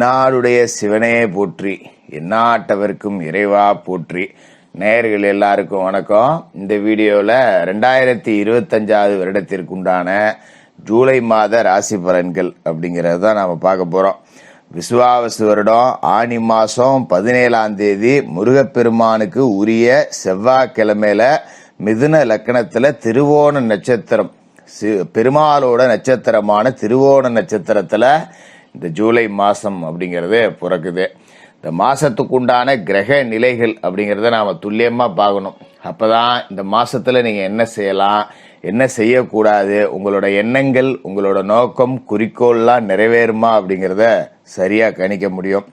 தென்னாடுடைய சிவனே போற்றி, எந்நாட்டவர்க்கும் இறைவா போற்றி. நேயர்கள் எல்லாருக்கும் வணக்கம். இந்த வீடியோவில் 2025 வருடத்திற்குண்டான ஜூலை மாத ராசி பலன்கள் அப்படிங்கிறது தான் நாம் பார்க்க போகிறோம். விசுவாவசு வருடம் ஆனி மாதம் 17ஆம் தேதி முருகப்பெருமானுக்கு உரிய செவ்வாய்க்கிழமையில மிதுன லக்கணத்தில் திருவோண நட்சத்திரம், பெருமாளோட நட்சத்திரமான திருவோண நட்சத்திரத்தில் இந்த ஜூலை மாதம் அப்படிங்கிறது பிறக்குது. இந்த மாதத்துக்கு உண்டான கிரக நிலைகள் அப்படிங்கிறத நாம் துல்லியமாக பார்க்கணும். அப்போ தான் இந்த மாதத்தில் நீங்கள் என்ன செய்யலாம், என்ன செய்யக்கூடாது, உங்களோட எண்ணங்கள், உங்களோட நோக்கம், குறிக்கோள்லாம் நிறைவேறுமா அப்படிங்கிறத சரியாக கணிக்க முடியும்.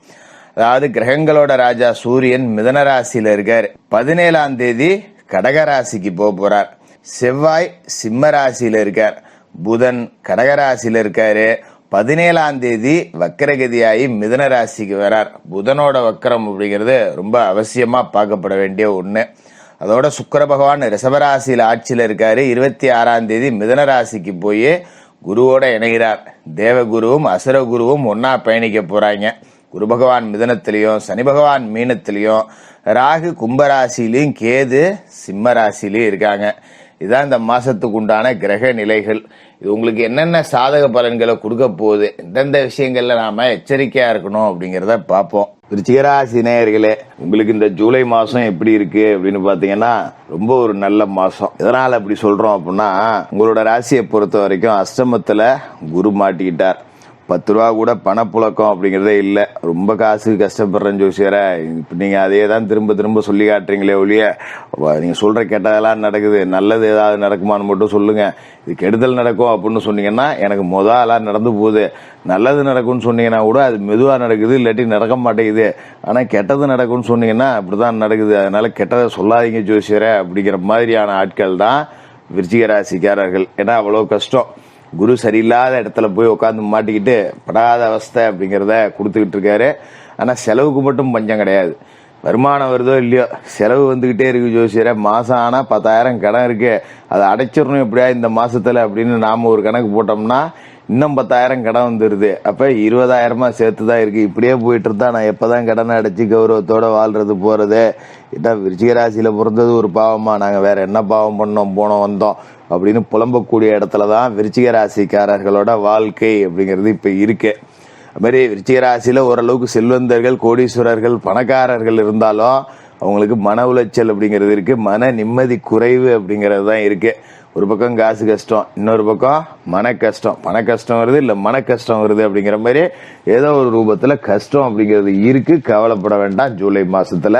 அதாவது கிரகங்களோட ராஜா சூரியன் மிதுன ராசியில் இருக்கார். 17ஆம் தேதி கடகராசிக்கு போகிறார். செவ்வாய் சிம்ம ராசியில் இருக்கார். புதன் கடகராசியில் இருக்காரு. 17ஆம் தேதி வக்கரகதியாகி மிதுன ராசிக்கு வரார். புதனோட வக்கரம் அப்படிங்கிறது ரொம்ப அவசியமா பார்க்கப்பட வேண்டிய ஒண்ணு. அதோட சுக்கிர பகவான் ரிஷபராசியில் ஆட்சியில் இருக்காரு. 26ஆம் தேதி மிதுன ராசிக்கு போய் குருவோட இணைகிறார். தேவகுருவும் அசுரகுருவும் ஒன்னா பயணிக்க போறாங்க. குரு பகவான் மிதுனத்திலையும் சனி பகவான் மீனத்திலையும் ராகு கும்பராசிலையும் கேது சிம்ம ராசிலையும் இருக்காங்க. இதுதான் இந்த மாசத்துக்கு உண்டான கிரக நிலைகள். இது உங்களுக்கு என்னென்ன சாதக பலன்களை கொடுக்க போகுது, எந்தெந்த விஷயங்கள்ல நாம எச்சரிக்கையா இருக்கணும் அப்படிங்கிறத பார்ப்போம். விருச்சிகராசி நேயர்களே, உங்களுக்கு இந்த ஜூலை மாசம் எப்படி இருக்கு அப்படின்னு பாத்தீங்கன்னா ரொம்ப ஒரு நல்ல மாசம். எதனால அப்படி சொல்றோம் அப்படின்னா, உங்களோட ராசியை பொறுத்த வரைக்கும் அஷ்டமத்துல குரு மாட்டிக்கிட்டார். 10 ரூபா கூட பணப்புழக்கம் அப்படிங்கிறதே இல்லை. ரொம்ப காசு கஷ்டப்படுறேன்னு ஜோசியரை இப்போ நீங்கள் அதே தான் திரும்ப திரும்ப சொல்லி காட்டுறீங்களே ஒழிய, நீங்கள் சொல்கிற கெட்டதெல்லாம் நடக்குது, நல்லது ஏதாவது நடக்குமான்னு மட்டும் சொல்லுங்கள். இது கெடுதல் நடக்கும் அப்படின்னு சொன்னீங்கன்னா எனக்கு முதலாம் நடந்து போகுது, நல்லது நடக்கும்னு சொன்னீங்கன்னா கூட அது மெதுவாக நடக்குது, இல்லாட்டி நடக்க மாட்டேங்குது. ஆனால் கெட்டது நடக்கும்னு சொன்னீங்கன்னா அப்படிதான் நடக்குது. அதனால கெட்டதை சொல்லாதீங்க ஜோசியரை அப்படிங்கிற மாதிரியான ஆட்கள் தான் விருச்சிக ராசிக்காரர்கள். ஏன்னா அவ்வளோ கஷ்டம். குரு சரியில்லாத இடத்துல போய் உட்காந்து மாட்டிக்கிட்டு படாத அவஸ்தை அப்படிங்கிறத கொடுத்துக்கிட்டு இருக்காரு. ஆனால் செலவுக்கு மட்டும் பஞ்சம் கிடையாது. வருமானம் வருதோ இல்லையோ செலவு வந்துகிட்டே இருக்கு ஜோசியரை. மாசம் ஆனா 10,000 கடன் இருக்கு, அதை அடைச்சிடணும் எப்படியா இந்த மாசத்துல அப்படின்னு நாம ஒரு கணக்கு போட்டோம்னா இன்னும் 10,000 கடன் வந்துருது. அப்ப 20,000 சேர்த்துதான் இருக்கு. இப்படியே போயிட்டு இருந்தா நான் எப்பதான் கடனை அடைச்சி கௌரவத்தோட வாழ்றது போறது? இதான் விருச்சிக ராசியில பிறந்தது ஒரு பாவமா, நாங்க வேற என்ன பாவம் பண்ணோம் போனோம் வந்தோம் அப்படின்னு புலம்பக்கூடிய இடத்துலதான் விருச்சிக ராசிக்காரர்களோட வாழ்க்கை அப்படிங்கிறது இப்ப இருக்கு. அது மாதிரி விருச்சிக ராசியில ஓரளவுக்கு செல்வந்தர்கள், கோடீஸ்வரர்கள், பணக்காரர்கள் இருந்தாலும் அவங்களுக்கு மன உளைச்சல் அப்படிங்கிறது இருக்கு, மன நிம்மதி குறைவு அப்படிங்கிறது தான் இருக்கு. ஒரு பக்கம் காசு கஷ்டம், இன்னொரு பக்கம் மன கஷ்டம். பண கஷ்டம் வருது இல்ல மன கஷ்டம் வருது அப்படிங்கிற மாதிரி ஏதோ ஒரு ரூபத்துல கஷ்டம் அப்படிங்கிறது இருக்கு. கவலைப்பட வேண்டாம். ஜூலை மாசத்துல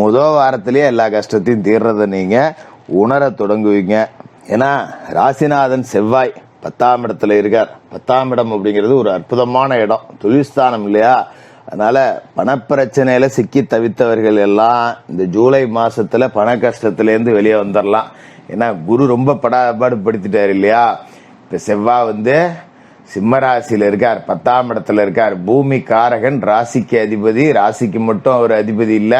முதல் வாரத்திலேயே எல்லா கஷ்டத்தையும் தீர்றதை நீங்க உணர தொடங்குவீங்க. ஏன்னா ராசிநாதன் செவ்வாய் 10ஆம் இடத்துல இருக்கார். 10ஆம் இடம் அப்படிங்கிறது ஒரு அற்புதமான இடம், தொழில்ஸ்தானம் இல்லையா? அதனால பணப்பிரச்சனையில சிக்கி தவித்தவர்கள் எல்லாம் இந்த ஜூலை மாசத்துல பண கஷ்டத்திலேருந்து வெளியே வந்துடலாம். ஏன்னா குரு ரொம்ப படுத்திட்டாரு இல்லையா? இப்ப செவ்வாய் சிம்ம ராசியில இருக்கார், 10ஆம் இடத்துல இருக்கார். பூமி காரகன், ராசிக்கு அதிபதி. ராசிக்கு மட்டும் அவர் அதிபதி இல்ல,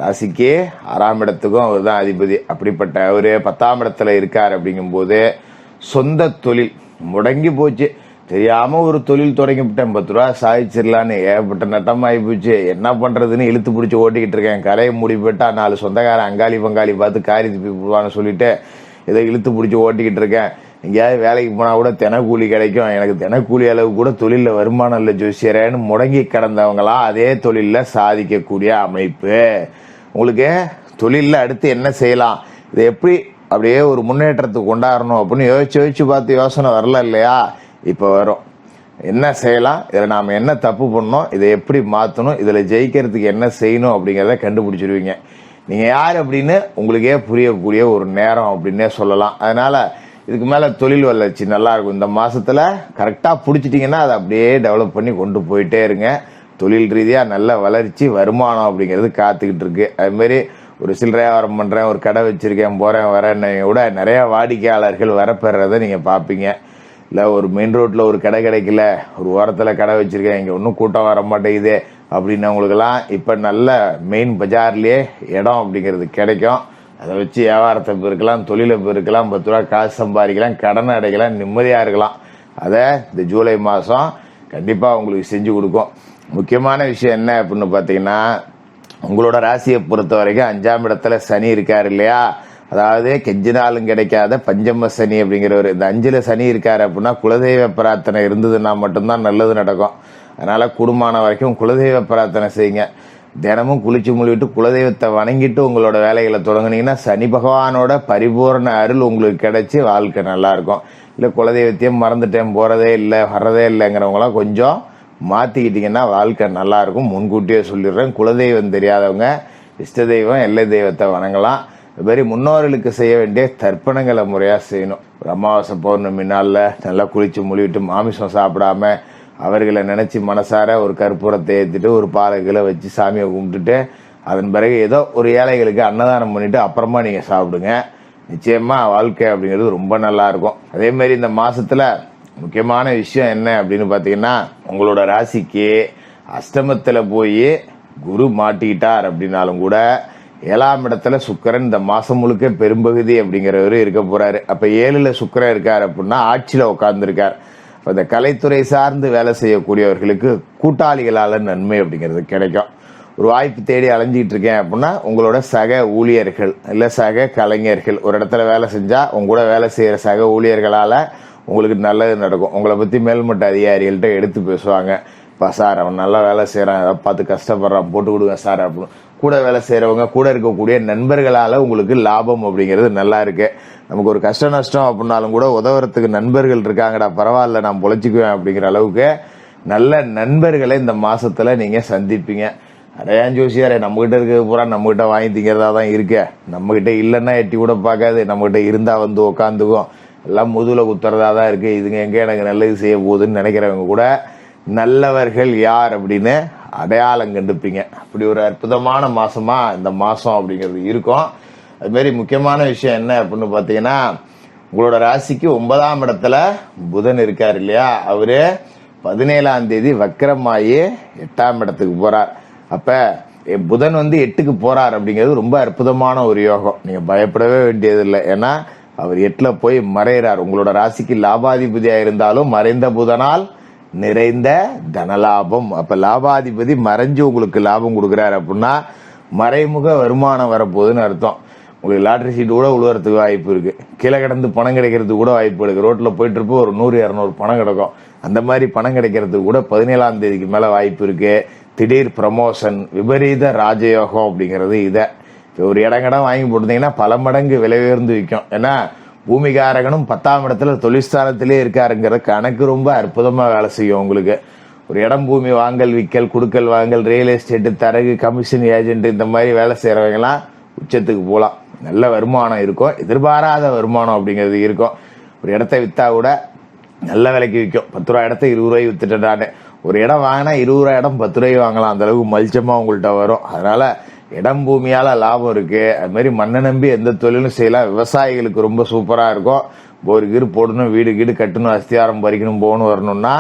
ராசிக்கு 6ஆம் இடத்துக்கும் அவர் தான் அதிபதி. அப்படிப்பட்ட அவரு 10ஆம் இடத்துல இருக்கார். அப்படிங்கும் போது சொந்த தொழில் முடங்கி போச்சு. தெரியாம ஒரு தொழில் தொடங்கிவிட்டேன், 10 ரூபா சாதிச்சிடலான்னு ஏகப்பட்ட நட்டம் ஆகி போச்சு, என்ன பண்றதுன்னு இழுத்து பிடிச்சி ஓட்டிக்கிட்டு இருக்கேன். கரையை மூடி போயிட்டா 4 சொந்தக்காரன் அங்காளி பங்காளி பார்த்து காரி துப்பி போடுவான்னு சொல்லிட்டு இதை இழுத்து பிடிச்சி ஓட்டிக்கிட்டு இருக்கேன். எங்கேயாவது வேலைக்கு போனா கூட தினக்கூலி கிடைக்கும், எனக்கு தினக்கூலி அளவு கூட தொழில வருமானம் இல்லை ஜோசியரேன்னு முடங்கி கிடந்தவங்களா அதே தொழில சாதிக்கக்கூடிய அமைப்பு. உங்களுக்கு தொழில அடுத்து என்ன செய்யலாம், இதை எப்படி அப்படியே ஒரு முன்னேற்றத்துக்கு கொண்டாடணும் அப்படின்னு யோசிச்சு பார்த்து யோசனை வரல இல்லையா? இப்ப வரும். என்ன செய்யலாம், இதுல நாம என்ன தப்பு பண்ணோம், இதை எப்படி மாத்தணும், இதுல ஜெயிக்கிறதுக்கு என்ன செய்யணும் அப்படிங்கறத கண்டுபிடிச்சிருவீங்க. நீங்க யார் அப்படின்னு உங்களுக்கே புரியக்கூடிய ஒரு நேரம் அப்படின்னே சொல்லலாம். அதனால இதுக்கு மேல தொழில் வளர்ச்சி நல்லா இருக்கும். இந்த மாசத்துல கரெக்டா புடிச்சிட்டீங்கன்னா அதை அப்படியே டெவலப் பண்ணி கொண்டு போயிட்டே இருங்க. தொழில் ரீதியா நல்ல வளர்ச்சி, வருமானம் அப்படிங்கிறது காத்துக்கிட்டு இருக்கு. அது மாதிரி ஒரு சில்லறை வியாபாரம் பண்றேன், ஒரு கடை வச்சிருக்கேன், போறேன் வரேன்னு கூட நிறைய வாடிக்கையாளர்கள் வரப்பெறத நீங்க பாப்பீங்க. இல்ல ஒரு மெயின் ரோட்ல ஒரு கடை கிடைக்கல, ஒரு ஓரத்துல கடை வச்சிருக்கேன், இங்க ஒன்னும் கூட்டம் வர மாட்டேங்குது அப்படின்னவங்களுக்கு எல்லாம் இப்ப நல்ல மெயின் பஜார்லயே இடம் அப்படிங்கிறது கிடைக்கும். அதை வச்சு வியாபாரத்தை பெருக்கலாம், தொழிலை பெருக்கலாம், 10 ரூபா காசு சம்பாதிக்கலாம், கடனை அடைக்கலாம், நிம்மதியா இருக்கலாம். அதை இந்த ஜூலை மாசம் கண்டிப்பா உங்களுக்கு செஞ்சு கொடுக்கும். முக்கியமான விஷயம் என்ன அப்படின்னு பார்த்தீங்கன்னா, உங்களோட ராசியை பொறுத்த வரைக்கும் 5ஆம் இடத்துல சனி இருக்காரு இல்லையா? அதாவது கெஞ்சினாலும் கிடைக்காத பஞ்சம சனி அப்படிங்கிறவர். இந்த 5ல் சனி இருக்காரு அப்படின்னா குலதெய்வ பிரார்த்தனை இருந்ததுன்னா மட்டும்தான் நல்லது நடக்கும். அதனால கூடுமான வரைக்கும் குலதெய்வ பிரார்த்தனை செய்யுங்க. தினமும் குளிச்சு முழுவிட்டு குலதெய்வத்தை வணங்கிட்டு உங்களோட வேலைகளை தொடங்குனீங்கன்னா சனி பகவானோட பரிபூர்ண அருள் உங்களுக்கு கிடைச்சி வாழ்க்கை நல்லா இருக்கும். இல்லை குலதெய்வத்தையும் மறந்துட்டேன், போறதே இல்லை, வர்றதே இல்லைங்கிறவங்களாம் கொஞ்சம் மாத்திக்கிட்டீங்கன்னா வாழ்க்கை நல்லா இருக்கும். முன்கூட்டியே சொல்லிடுறேன். குலதெய்வம் தெரியாதவங்க இஷ்ட தெய்வம் எல்லை தெய்வத்தை வணங்கலாம். இது மாதிரி முன்னோர்களுக்கு செய்ய வேண்டிய தர்ப்பணங்களை முறையா செய்யணும். ஒரு அமாவாசை பௌர்ணமி நாள்ல நல்லா குளிச்சு முழுவிட்டு மாமிசம் சாப்பிடாம அவர்களை நினைச்சு மனசார ஒரு கற்பூரத்தை ஏற்றிட்டு ஒரு பாலகளை வச்சு சாமியை கும்பிட்டுட்டு அதன் பிறகு ஏதோ ஒரு ஏழைகளுக்கு அன்னதானம் பண்ணிட்டு அப்புறமா நீங்க சாப்பிடுங்க. நிச்சயமா வாழ்க்கை அப்படிங்கிறது ரொம்ப நல்லா இருக்கும். அதே மாதிரி இந்த மாசத்துல முக்கியமான விஷயம் என்ன அப்படின்னு பாத்தீங்கன்னா, உங்களோட ராசிக்கு அஷ்டமத்துல போய் குரு மாட்டிக்கிட்டார் அப்படின்னாலும் கூட 7ஆம் இடத்துல சுக்கிரன் இந்த மாசம் முழுக்க பெரும்பகுதி அப்படிங்கிறவரு இருக்க போறாரு. அப்ப 7ல் சுக்கிரன் இருக்காரு அப்படின்னா ஆட்சியில உட்கார்ந்து இருக்கார். இந்த கலைத்துறை சார்ந்து வேலை செய்யக்கூடியவர்களுக்கு கூட்டாளிகளால நன்மை அப்படிங்கிறது கிடைக்கும். ஒரு வாய்ப்பு தேடி அலைஞ்சிட்டு இருக்கேன் அப்படின்னா உங்களோட சக ஊழியர்கள் இல்ல சக கலைஞர்கள் ஒரு இடத்துல வேலை செஞ்சா உங்க கூட வேலை செய்யற சக ஊழியர்களால உங்களுக்கு நல்லது நடக்கும். உங்களை பத்தி மேல்மட்ட அதிகாரிகள்கிட்ட எடுத்து பேசுவாங்க. சார் அவன் நல்லா வேலை செய்யறான், அதை பார்த்து கஷ்டப்படுறான், போட்டு கொடுங்க சார் அப்படின்னு. கூட வேலை செய்யறவங்க கூட இருக்கக்கூடிய நண்பர்களால உங்களுக்கு லாபம் அப்படிங்கிறது நல்லா இருக்கு. நமக்கு ஒரு கஷ்ட நஷ்டம் அப்படின்னாலும் கூட உதவுறதுக்கு நண்பர்கள் இருக்காங்கடா, பரவாயில்ல நான் பொழைச்சிக்குவேன் அப்படிங்கிற அளவுக்கு நல்ல நண்பர்களை இந்த மாசத்துல நீங்க சந்திப்பீங்க. அடையான் ஜோசியாரே நம்ம கிட்ட இருக்கிறது பூரா நம்ம கிட்ட வாங்கி திங்கிறதா தான் இருக்கு, நம்ம கிட்ட இல்லைன்னா எட்டி கூட பார்க்காது, நம்ம கிட்ட இருந்தா வந்து உக்காந்துக்கும், எல்லாம் முதுகுல குத்துறதா தான் இருக்கு, இதுங்க எங்க எனக்கு நல்லது செய்ய போகுதுன்னு நினைக்கிறவங்க கூட நல்லவர்கள் யார் அப்படின்னு அடையாளம் கண்டுப்பீங்க. அப்படி ஒரு அற்புதமான மாசமா இந்த மாசம் அப்படிங்கிறது இருக்கும். அது மாதிரி முக்கியமான விஷயம் என்ன அப்படின்னு பாத்தீங்கன்னா, உங்களோட ராசிக்கு 9ஆம் இடத்துல புதன் இருக்காரு இல்லையா? அவரு 17ஆம் தேதி வக்கரமாயி 8ஆம் இடத்துக்கு போறார். அப்ப புதன் 8க்கு போறார் அப்படிங்கிறது ரொம்ப அற்புதமான ஒரு யோகம். நீங்க பயப்படவே வேண்டியது இல்லை. ஏன்னா அவர் 8ல போய் மறைகிறார். உங்களோட ராசிக்கு லாபாதிபதியா இருந்தாலும் மறைந்த புதனால் நிறைந்த தனலாபம். அப்ப லாபாதிபதி மறைஞ்சு உங்களுக்கு லாபம் கொடுக்கிறாரு அப்படின்னா மறைமுக வருமானம் வரப்போகுதுன்னு அர்த்தம். உங்களுக்கு லாட்டரி சீட்டு கூட உழுவுறதுக்கு வாய்ப்பு இருக்கு. கீழே கிடந்து பணம் கிடைக்கிறதுக்கு கூட வாய்ப்பு இருக்கு. ரோட்ல போயிட்டு இருப்போம் ஒரு 100-200 பணம் கிடைக்கும். அந்த மாதிரி பணம் கிடைக்கிறதுக்கு கூட 17ஆம் தேதிக்கு மேல வாய்ப்பு இருக்கு. திடீர் ப்ரமோஷன், விபரீத ராஜயோகம் அப்படிங்கிறது இத. ஒரு இடம் வாங்கி போட்டீங்கன்னா பல மடங்கு விலை உயர்ந்து விற்கும். ஏன்னா பூமிகாரகனும் 10ஆம் இடத்துல தொழிற்ஸ்தானத்திலே இருக்காருங்கிற கணக்கு ரொம்ப அற்புதமா வேலை செய்யும். உங்களுக்கு ஒரு இடம் பூமி வாங்கல் விற்கல் குடுக்கல் வாங்கல் ரியல் எஸ்டேட் தரகு கமிஷன் ஏஜென்ட் இந்த மாதிரி வேலை செய்யறவங்க எல்லாம் உச்சத்துக்கு போலாம். நல்ல வருமானம் இருக்கும். எதிர்பாராத வருமானம் அப்படிங்கிறது இருக்கும். ஒரு இடத்த வித்தா கூட நல்ல விலைக்கு விற்கும். 10 ரூபாய் இடத்த 20 ரூபாய் வித்துட்டானே. ஒரு இடம் வாங்கினா 20 ரூபாய் இடம் 10 ரூபாய் வாங்கலாம். அந்த அளவுக்கு மலிச்சமா உங்கள்கிட்ட வரும். அதனால இடம் பூமியால லாபம் இருக்கு. அது மாதிரி மண்ணை நம்பி எந்த தொழிலும் செய்யலாம். விவசாயிகளுக்கு ரொம்ப சூப்பரா இருக்கும். போர் கீடு போடணும், வீடு கீடு கட்டணும், அஸ்தியாரம் பறிக்கணும், போகணும் வரணும்னா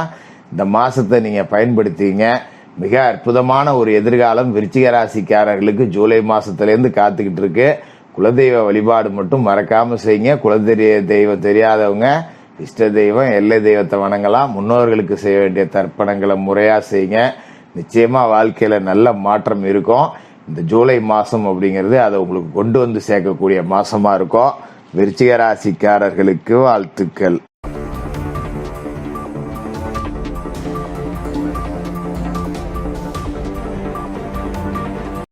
இந்த மாசத்தை நீங்க பயன்படுத்திங்க. மிக அற்புதமான ஒரு எதிர்காலம் விருச்சிக ராசிக்காரர்களுக்கு ஜூலை மாசத்திலேருந்து காத்துக்கிட்டு இருக்கு. குலதெய்வ வழிபாடு மட்டும் மறக்காம செய்யுங்க. குலதெய்வம் தெரியாதவங்க இஷ்ட தெய்வம் எல்லை தெய்வத்தை வணங்கலாம். முன்னோர்களுக்கு செய்ய வேண்டிய தர்ப்பணங்களை முறையா செய்யுங்க. நிச்சயமா வாழ்க்கையில நல்ல மாற்றம் இருக்கும். இந்த ஜூலை மாசம் அப்படிங்கிறது அதை உங்களுக்கு கொண்டு வந்து சேர்க்கக்கூடிய மாசமா இருக்கும். விருச்சிக ராசிக்காரர்களுக்கு வாழ்த்துக்கள்.